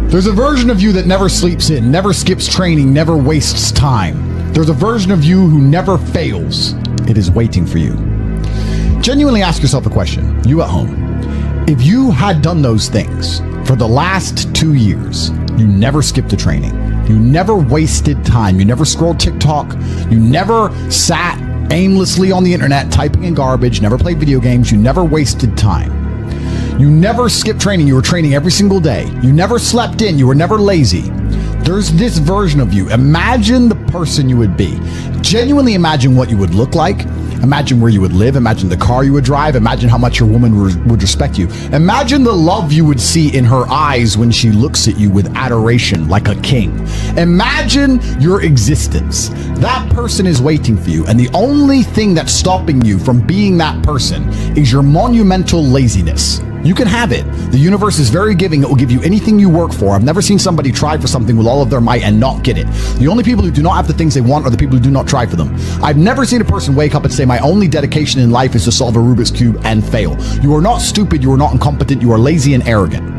There's a version of you that never sleeps in, never skips training, never wastes time. There's a version of you who never fails. It is waiting for you. Genuinely ask yourself a question, you at home. If you had done those things for the last 2 years, you never skipped a training, you never wasted time, you never scrolled TikTok, you never sat aimlessly on the internet typing in garbage, never played video games, you never wasted time. You never skipped training, you were training every single day. You never slept in, you were never lazy. There's this version of you. Imagine the person you would be. Genuinely imagine what you would look like. Imagine where you would live. Imagine the car you would drive. Imagine how much your woman would respect you. Imagine the love you would see in her eyes when she looks at you with adoration like a king. Imagine your existence. That person is waiting for you, and the only thing that's stopping you from being that person is your monumental laziness. You can have it. The universe is very giving. It will give you anything you work for. I've never seen somebody try for something with all of their might and not get it. The only people who do not have the things they want are the people who do not try for them. I've never seen a person wake up and say, my only dedication in life is to solve a Rubik's Cube and fail. You are not stupid. You are not incompetent. You are lazy and arrogant.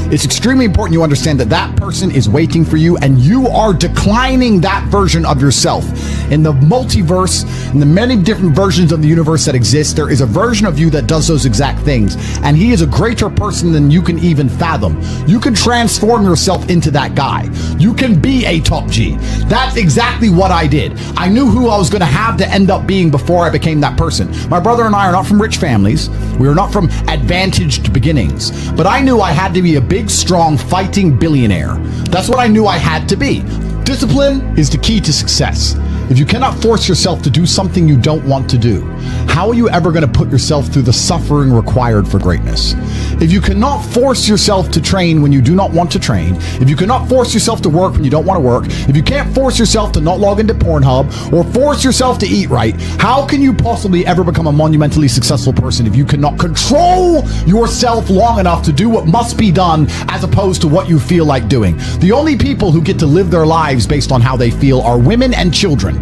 It's extremely important you understand that that person is waiting for you, and you are declining that version of yourself. In the multiverse, in the many different versions of the universe that exist, there is a version of you that does those exact things, and he is a greater person than you can even fathom. You can transform yourself into that guy. You can be a top G. That's exactly what I did. I knew who I was going to have to end up being before I became that person. My brother and I are not from rich families. We are not from advantaged beginnings, but I knew I had to be a big, strong, fighting billionaire. That's what I knew I had to be. Discipline is the key to success. If you cannot force yourself to do something you don't want to do, how are you ever going to put yourself through the suffering required for greatness? If you cannot force yourself to train when you do not want to train, if you cannot force yourself to work when you don't want to work, if you can't force yourself to not log into Pornhub or force yourself to eat right, how can you possibly ever become a monumentally successful person if you cannot control yourself long enough to do what must be done as opposed to what you feel like doing? The only people who get to live their lives based on how they feel are women and children.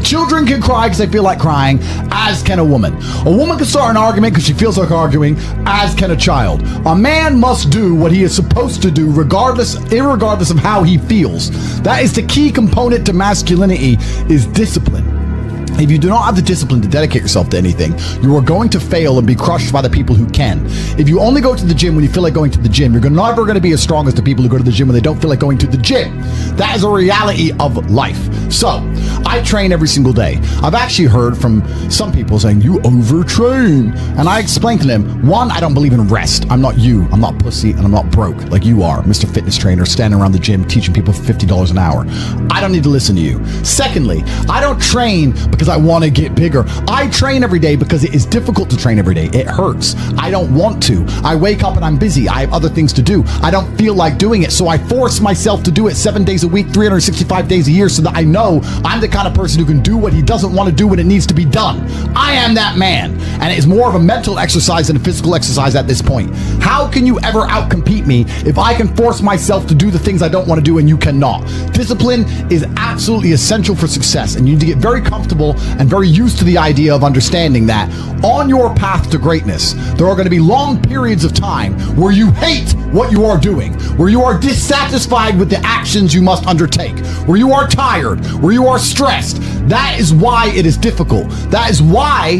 Children can cry because they feel like crying, as can a woman. A woman can start an argument because she feels like arguing, as can a child. A man must do what he is supposed to do irregardless of how he feels. That is the key component to masculinity, is discipline. If you do not have the discipline to dedicate yourself to anything, you are going to fail and be crushed by the people who can. If you only go to the gym when you feel like going to the gym, you're never going to be as strong as the people who go to the gym when they don't feel like going to the gym. That is a reality of life. So, I train every single day. I've actually heard from some people saying, you overtrain. And I explained to them, one, I don't believe in rest. I'm not you. I'm not pussy, and I'm not broke like you are, Mr. Fitness Trainer, standing around the gym teaching people for $50 an hour. I don't need to listen to you. Secondly, I don't train because I want to get bigger. I train every day because it is difficult to train every day. It hurts. I don't want to. I wake up and I'm busy. I have other things to do. I don't feel like doing it, so I force myself to do it 7 days a week, 365 days a year, so that I know I'm the kind of person who can do what he doesn't want to do when it needs to be done. I am that man, and it is more of a mental exercise than a physical exercise at this point. How can you ever outcompete me if I can force myself to do the things I don't want to do and you cannot? Discipline is absolutely essential for success, and you need to get very comfortable and very used to the idea of understanding that on your path to greatness, there are going to be long periods of time where you hate what you are doing, where you are dissatisfied with the actions you must undertake, where you are tired, where you are stressed. That is why it is difficult. That is why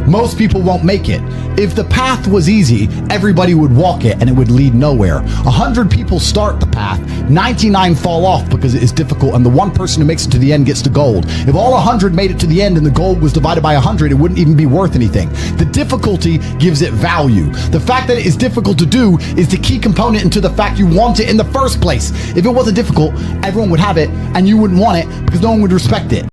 most people won't make it. If the path was easy, everybody would walk it and it would lead nowhere. 100 people start the path, 99 fall off because it is difficult, and the one person who makes it to the end gets the gold. If all 100 made it to the end and the gold was divided by 100, it wouldn't even be worth anything. The difficulty gives it value. The fact that it is difficult to do is the key component into the fact you want it in the first place. If it wasn't difficult, everyone would have it and you wouldn't want it because no one would respect it.